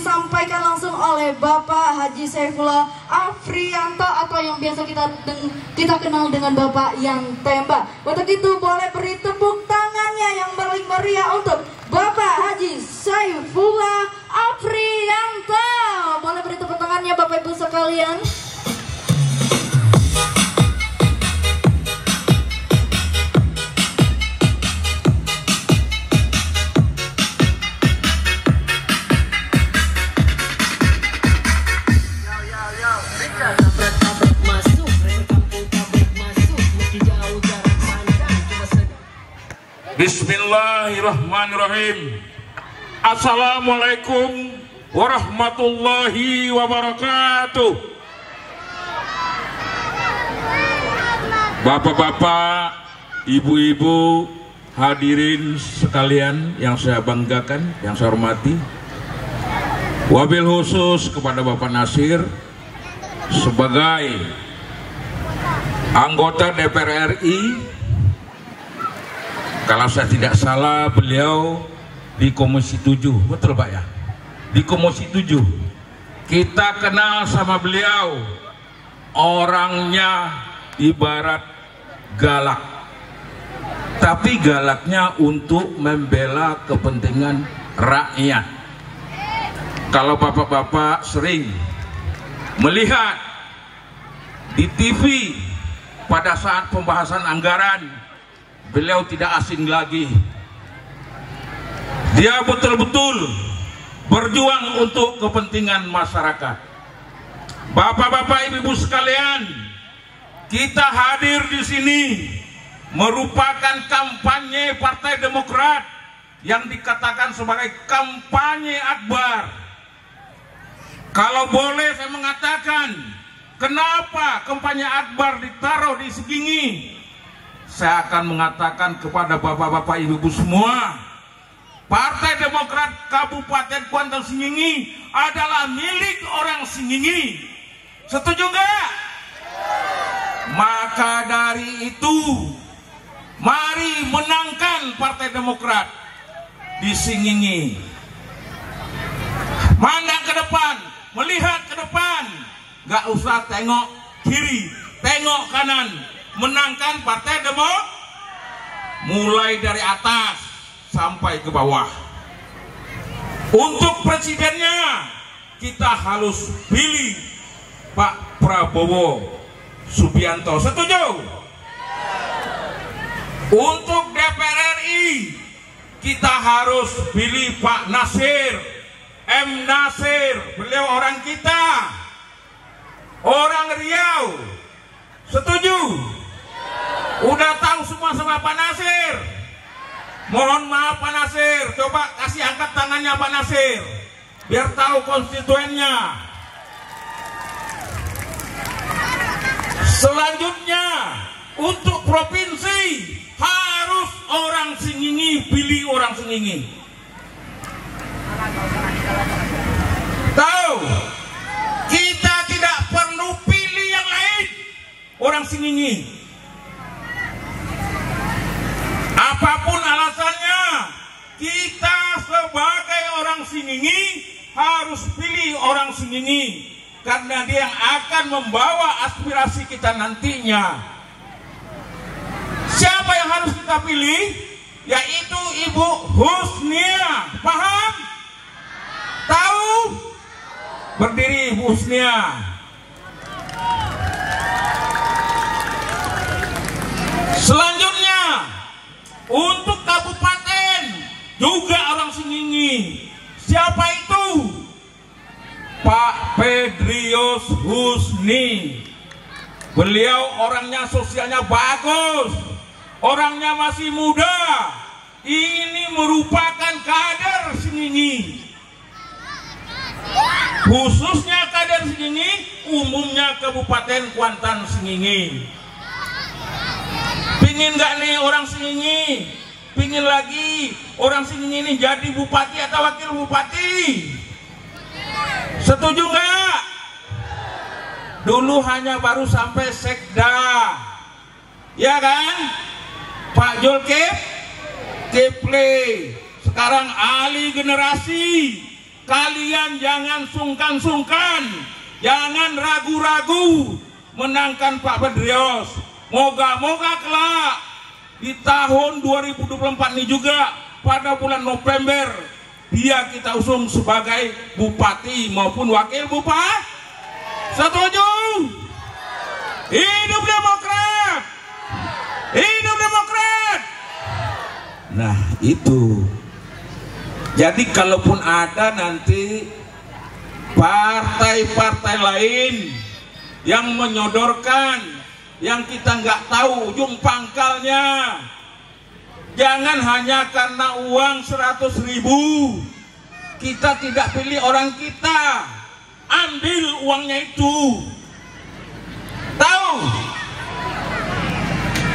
disampaikan langsung oleh Bapak Haji Saifullah Afrianto atau yang biasa kita kenal dengan Bapak yang tembak. Untuk itu boleh beri tepuk tangannya yang paling meriah untuk Bapak Haji Saifullah Afrianto. Boleh beri tepuk tangannya Bapak Ibu sekalian. Bismillahirrahmanirrahim. Assalamualaikum warahmatullahi wabarakatuh. Bapak-bapak, ibu-ibu, hadirin sekalian yang saya banggakan, yang saya hormati, wabil khusus kepada Bapak Nasir sebagai anggota DPR RI. Kalau saya tidak salah beliau di Komisi 7, betul Pak ya? Di Komisi 7 kita kenal sama beliau, orangnya ibarat galak, tapi galaknya untuk membela kepentingan rakyat. Kalau bapak-bapak sering melihat di TV pada saat pembahasan anggaran, beliau tidak asing lagi. Dia betul-betul berjuang untuk kepentingan masyarakat. Bapak-bapak, ibu-ibu sekalian, kita hadir di sini merupakan kampanye Partai Demokrat yang dikatakan sebagai kampanye akbar. Kalau boleh saya mengatakan, kenapa kampanye akbar ditaruh di Segingi? Saya akan mengatakan kepada bapak-bapak ibu-ibu semua, Partai Demokrat Kabupaten Kuantan Sengingi adalah milik orang Sengingi. Setuju nggak? Maka dari itu, mari menangkan Partai Demokrat di Sengingi. Mandang ke depan, melihat ke depan, nggak usah tengok kiri, tengok kanan. Menangkan Partai Demokrat mulai dari atas sampai ke bawah. Untuk presidennya kita harus pilih Pak Prabowo Subianto. Setuju? Untuk DPR RI kita harus pilih Pak Nasir M. Nasir. Beliau orang kita, orang Riau. Setuju? Udah tahu semua sama Pak Nasir? Mohon maaf Pak Nasir, coba kasih angkat tangannya Pak Nasir biar tahu konstituennya. Selanjutnya untuk provinsi harus orang Sengingi, pilih orang Sengingi. Tahu? Kita tidak perlu pilih yang lain, orang Sengingi. Apapun alasannya, kita sebagai orang Sengingi harus pilih orang Sengingi karena dia yang akan membawa aspirasi kita nantinya. Siapa yang harus kita pilih? Yaitu Ibu Husnia. Paham? Tahu? Berdiri Ibu Husnia. Selanjutnya untuk kabupaten juga orang Sengingi. Siapa itu? Pak Pedrius Husni. Beliau orangnya sosialnya bagus, orangnya masih muda. Ini merupakan kader Sengingi. Khususnya kader Sengingi, umumnya Kabupaten Kuantan Sengingi. Pingin nggak nih orang Sengingi? Pingin lagi orang Sengingi ini jadi bupati atau wakil bupati? Setuju nggak? Dulu hanya baru sampai sekda, ya kan? Pak Zulkifli, sekarang ahli generasi, kalian jangan sungkan-sungkan, jangan ragu-ragu menangkan Pak Bedrios. Moga-moga kelak di tahun 2024 ini juga pada bulan November dia kita usung sebagai bupati maupun wakil bupati. Setuju? Hidup Demokrat! Hidup Demokrat! Nah itu. Jadi kalaupun ada nanti partai-partai lain yang menyodorkan, yang kita nggak tahu ujung pangkalnya, jangan hanya karena uang 100.000 kita tidak pilih orang kita, ambil uangnya itu. Tahu?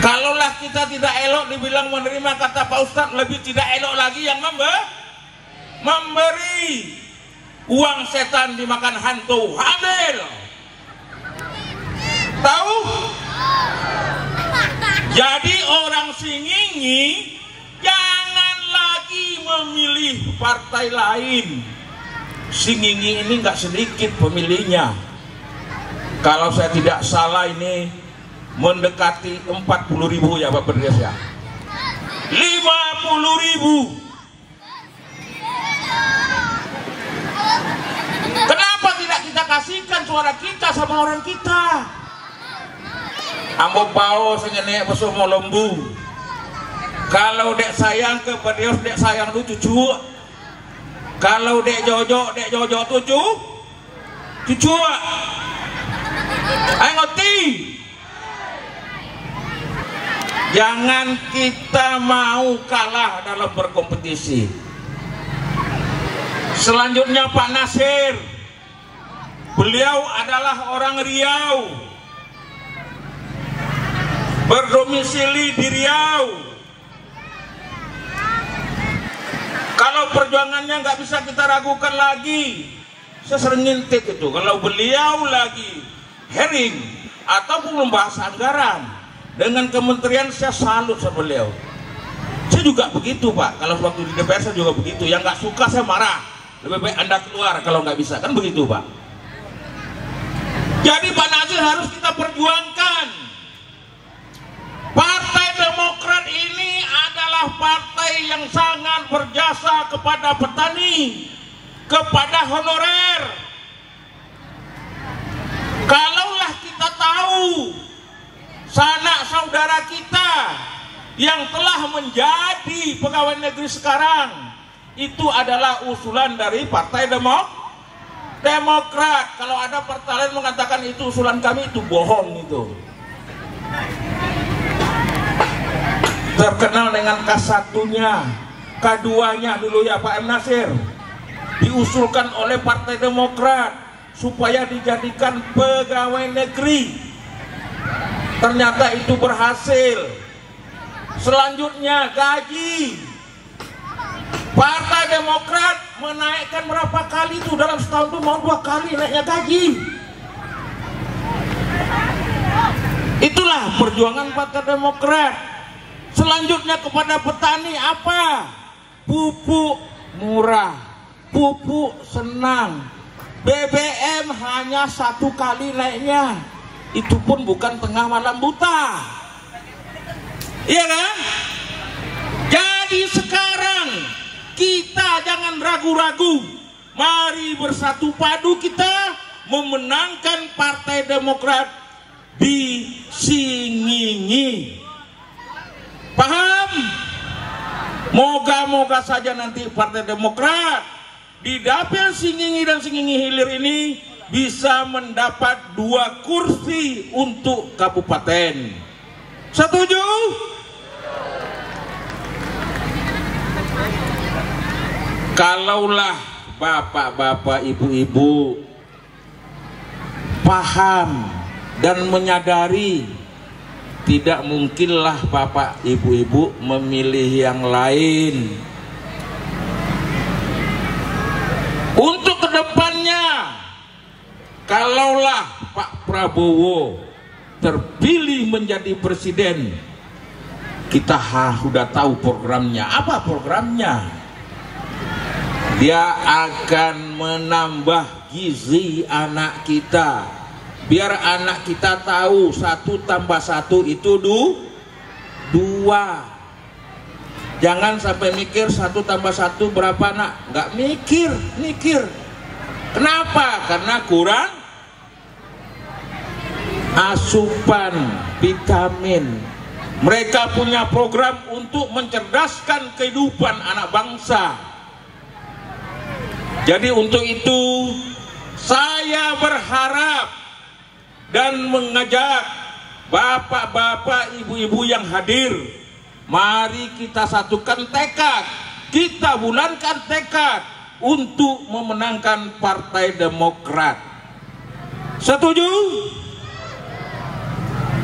Kalaulah kita tidak elok dibilang menerima, kata Pak Ustadz, lebih tidak elok lagi yang memberi. Uang setan dimakan hantu, ambil. Tahu? Jadi orang Singingi jangan lagi memilih partai lain. Singingi ini nggak sedikit pemilihnya. Kalau saya tidak salah ini mendekati 40.000 ya Pak Bedrios ya. 50.000. Kenapa tidak kita kasihkan suara kita sama orang kita? Ambo bau sengenek besuh mau lembu. Kalau dek sayang ke Bedrios, dek sayang tu cucu. Kalau dek jojo tuju cucu. Ayo ngerti. Jangan kita mau kalah dalam berkompetisi. Selanjutnya Pak Nasir. Beliau adalah orang Riau, berdomisili di Riau. Kalau perjuangannya nggak bisa kita ragukan lagi. Saya sering ngintip itu, kalau beliau lagi hearing ataupun membahas anggaran dengan kementerian, saya salut sama beliau. Saya juga begitu Pak, kalau waktu di DPR saya juga begitu. Yang nggak suka saya marah, lebih baik Anda keluar kalau nggak bisa, kan begitu Pak. Jadi Pak Nasir harus kita perjuangkan. Partai Demokrat ini adalah partai yang sangat berjasa kepada petani, kepada honorer. Kalaulah kita tahu sanak saudara kita yang telah menjadi pegawai negeri sekarang itu adalah usulan dari Partai Demokrat. Kalau ada partai lain mengatakan itu usulan kami, itu bohong itu. Terkenal dengan K1-nya, K2-nya dulu ya Pak M. Nasir, diusulkan oleh Partai Demokrat supaya dijadikan pegawai negeri. Ternyata itu berhasil. Selanjutnya gaji. Partai Demokrat menaikkan berapa kali itu dalam setahun itu, mau 2 kali naiknya gaji. Itulah perjuangan Partai Demokrat. Selanjutnya kepada petani apa? Pupuk murah, pupuk senang. BBM hanya 1 kali naiknya, itu pun bukan tengah malam buta. Iya kan? Jadi sekarang kita jangan ragu-ragu. Mari bersatu padu kita memenangkan Partai Demokrat di Singingi. Paham? Moga-moga saja nanti Partai Demokrat di dapil Singingi dan Singingi Hilir ini bisa mendapat 2 kursi untuk kabupaten. Setuju? Kalaulah bapak-bapak, ibu-ibu paham dan menyadari, tidak mungkinlah bapak ibu-ibu memilih yang lain. Untuk kedepannya, kalaulah Pak Prabowo terpilih menjadi presiden, kita sudah tahu programnya. Apa programnya? Dia akan menambah gizi anak kita, biar anak kita tahu 1 tambah 1 itu 2. Jangan sampai mikir 1 tambah 1 berapa nak, nggak mikir. Kenapa? Karena kurang asupan vitamin. Mereka punya program untuk mencerdaskan kehidupan anak bangsa. Jadi untuk itu saya berharap dan mengajak bapak-bapak, ibu-ibu yang hadir, mari kita satukan tekad, kita bulankan tekad untuk memenangkan Partai Demokrat. Setuju?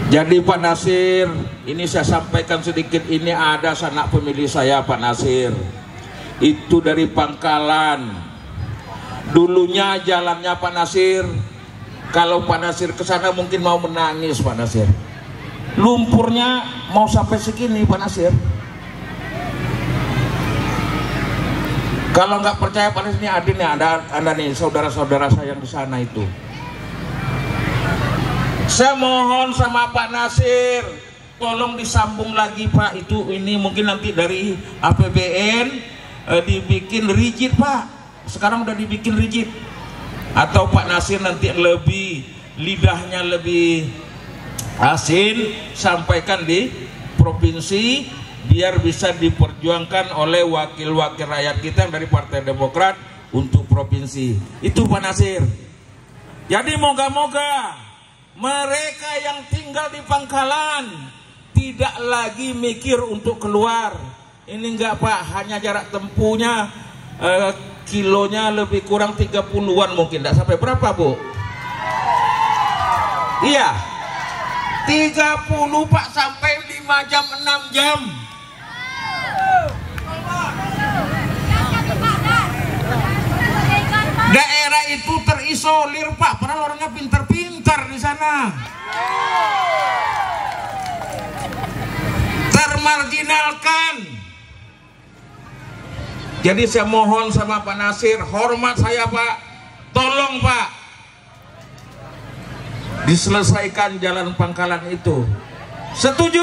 Jadi Pak Nasir, ini saya sampaikan sedikit, ini ada sanak pemilih saya Pak Nasir, itu dari Pangkalan. Dulunya jalannya Pak Nasir, kalau Pak Nasir ke sana mungkin mau menangis Pak Nasir. Lumpurnya mau sampai segini Pak Nasir. Kalau nggak percaya Pak Nasir, ini Adin ya, ada nih saudara-saudara saya yang di sana itu. Saya mohon sama Pak Nasir, tolong disambung lagi Pak, ini mungkin nanti dari APBN dibikin rigid Pak. Sekarang udah dibikin rigid. Atau Pak Nasir nanti lebih lidahnya lebih asin, sampaikan di provinsi biar bisa diperjuangkan oleh wakil-wakil rakyat kita yang dari Partai Demokrat untuk provinsi. Itu Pak Nasir. Jadi moga-moga mereka yang tinggal di Pangkalan tidak lagi mikir untuk keluar. Ini enggak Pak, hanya jarak tempuhnya kilonya lebih kurang 30-an mungkin, enggak sampai berapa Bu? Iya 30 Pak, sampai 5 jam 6 jam. Daerah itu terisolir Pak, padahal orangnya pintar-pintar di sana. Termarginalkan. Jadi saya mohon sama Pak Nasir, hormat saya Pak, tolong Pak diselesaikan jalan Pangkalan itu. Setuju?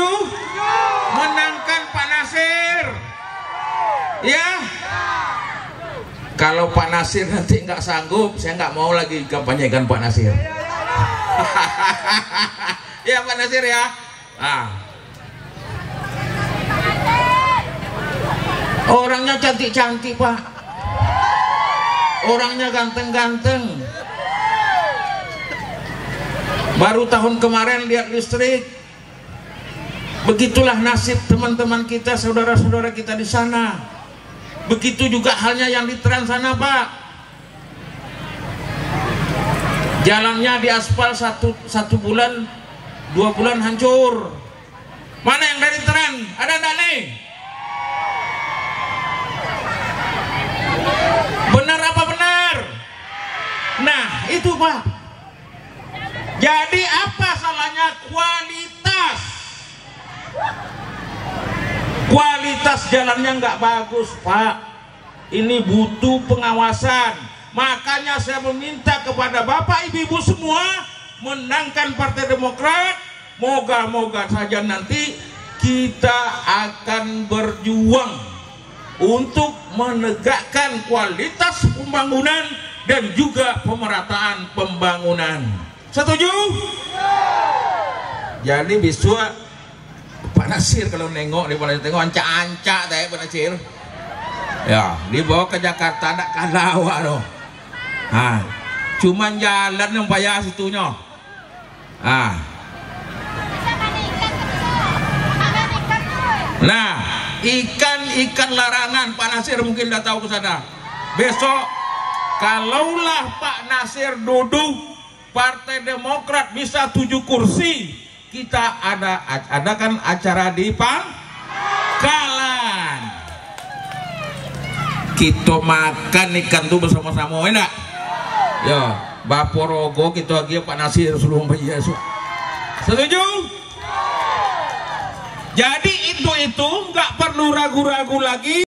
Menangkan Pak Nasir ya. Kalau Pak Nasir nanti nggak sanggup, saya nggak mau lagi kampanyekan Pak Nasir. Ya Pak Nasir ya. Orangnya cantik-cantik Pak, orangnya ganteng-ganteng. Baru tahun kemarin lihat listrik. Begitulah nasib teman-teman kita, saudara-saudara kita di sana. Begitu juga halnya yang di Trans sana Pak. Jalannya diaspal satu bulan, 2 bulan hancur. Mana yang dari Trans? Ada enggak nih? Benar apa benar? Nah itu Pak. Jadi apa salahnya kualitas jalannya nggak bagus Pak. Ini butuh pengawasan. Makanya saya meminta kepada Bapak Ibu semua menangkan Partai Demokrat. Moga-moga saja nanti kita akan berjuang untuk menegakkan kualitas pembangunan dan juga pemerataan pembangunan. Setuju? Jadi bisa Pak Nasir kalau nengok di Pak Nasir tengok ancak-ancak teh Pak Nasir. Ya, dibawa ke Jakarta ndak kalawa loh. Cuman jalan yang payah situnya. Nah, ikan larangan Pak Nasir mungkin udah tahu ke sana. Besok kalaulah Pak Nasir duduk Partai Demokrat bisa 7 kursi, kita adakan acara di Pangkalan. Kita makan ikan tuh bersama-sama, enak. Ya, Baporogo kita lagi Pak Nasir suruh Yesus. Setuju? Jadi itu nggak perlu ragu-ragu lagi.